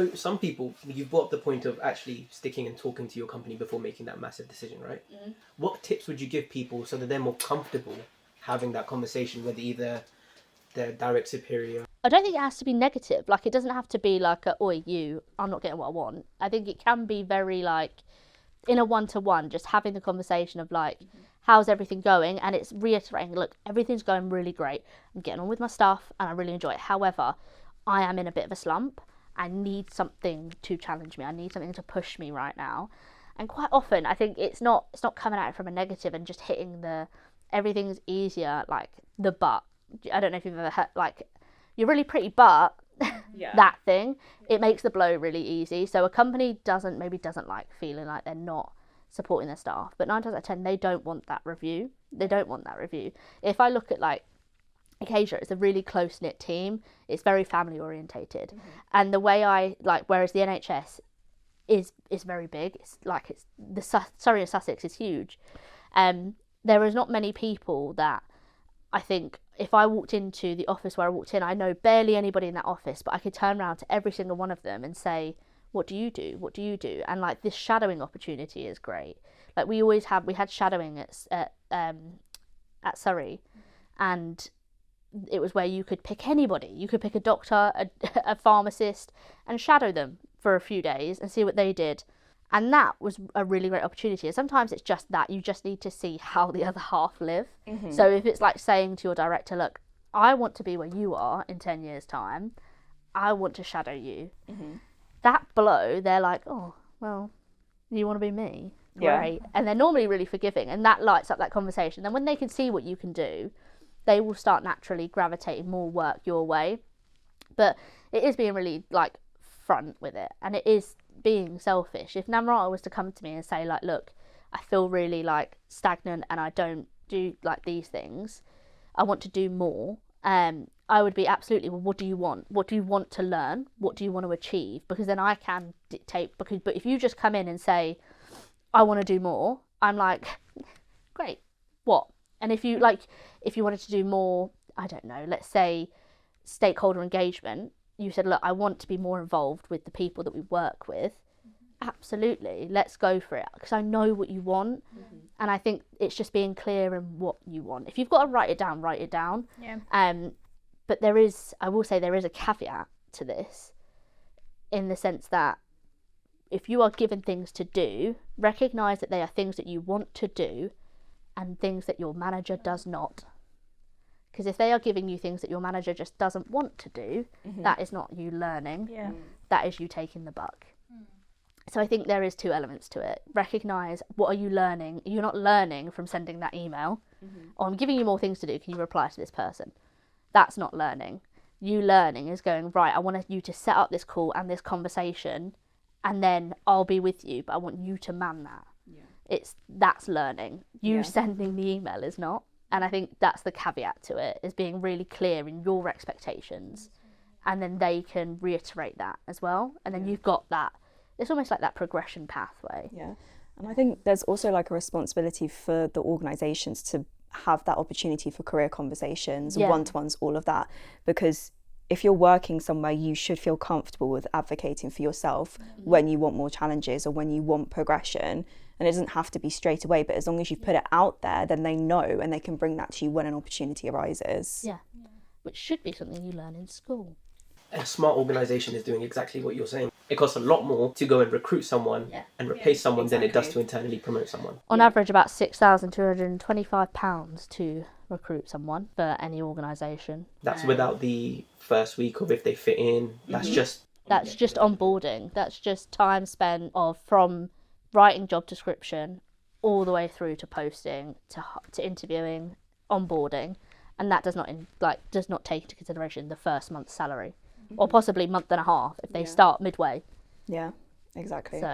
So some people, you've brought up the point of actually sticking and talking to your company before making that massive decision, right? What tips would you give people so that they're more comfortable having that conversation with either their direct superior? I don't think it has to be negative. Like, it doesn't have to be like, oi, I'm not getting what I want. I think it can be very, like, in a one-to-one, just having the conversation of, like, how's everything going? And it's reiterating, look, everything's going really great. I'm getting on with my stuff and I really enjoy it. However, I am in a bit of a slump. I need something to challenge me. I need something to push me right now. And quite often, I think it's not coming at it from a negative and just hitting everything's easier, like, the but. I don't know if you've ever heard, like, you're really pretty, but that thing, it makes the blow really easy. So a company doesn't like feeling like they're not supporting their staff, but 9 times out of 10 they don't want that review. If I look at, like, Acacia, it's a really close-knit team. It's very family orientated, and the way whereas the NHS is very big. It's like Surrey and Sussex is huge. There is not many people that, I think, if I walked into the office where I walked in, I know barely anybody in that office, but I could turn around to every single one of them and say, what do you do? What do you do? And, like, this shadowing opportunity is great. Like, we had shadowing at Surrey, and it was where you could pick anybody. You could pick a doctor, a pharmacist, and shadow them for a few days and see what they did. And that was a really great opportunity. And sometimes it's just that you just need to see how the other half live. So if it's like saying to your director, look, I want to be where you are in 10 years' time. I want to shadow you. That blow, they're like, oh, well, you want to be me? Great. And they're normally really forgiving. And that lights up that conversation. Then when they can see what you can do, they will start naturally gravitating more work your way. But it is being really, like, front with it. And it is being selfish. If Namrata was to come to me and say, like, look, I feel really, like, stagnant and I don't do, like, these things, I want to do more, I would be absolutely, well, what do you want? What do you want to learn? What do you want to achieve? Because then I can dictate. But if you just come in and say, I want to do more, I'm like, great, what? And if you wanted to do more, I don't know, let's say stakeholder engagement, you said, look, I want to be more involved with the people that we work with. Absolutely, let's go for it, because I know what you want. And I think it's just being clear in what you want. If you've got to write it down. But I will say there is a caveat to this, in the sense that if you are given things to do, recognise that they are things that you want to do and things that your manager does not. Because if they are giving you things that your manager just doesn't want to do, that is not you learning. That is you taking the buck. So I think there is 2 elements to it. Recognise, what are you learning? You're not learning from sending that email. Or, I'm giving you more things to do, can you reply to this person? That's not learning. You learning is going, right, I want you to set up this call and this conversation, and then I'll be with you, but I want you to man that. That's learning. You sending the email is not. And I think that's the caveat to it, is being really clear in your expectations, and then they can reiterate that as well. And then you've got that, it's almost like that progression pathway. And I think there's also, like, a responsibility for the organisations to have that opportunity for career conversations, one-to-ones, all of that. Because if you're working somewhere, you should feel comfortable with advocating for yourself when you want more challenges or when you want progression. And it doesn't have to be straight away, but as long as you've put it out there, then they know and they can bring that to you when an opportunity arises. Which should be something you learn in school. A smart organisation is doing exactly what you're saying. It costs a lot more to go and recruit someone and replace someone than it does to internally promote someone. On average, about £6,225 to recruit someone for any organisation. That's without the first week of if they fit in. That's just onboarding. That's just time spent from writing job description all the way through to posting, to interviewing, onboarding, and that does not take into consideration the first month's salary, or possibly month and a half if they start midway. Exactly. So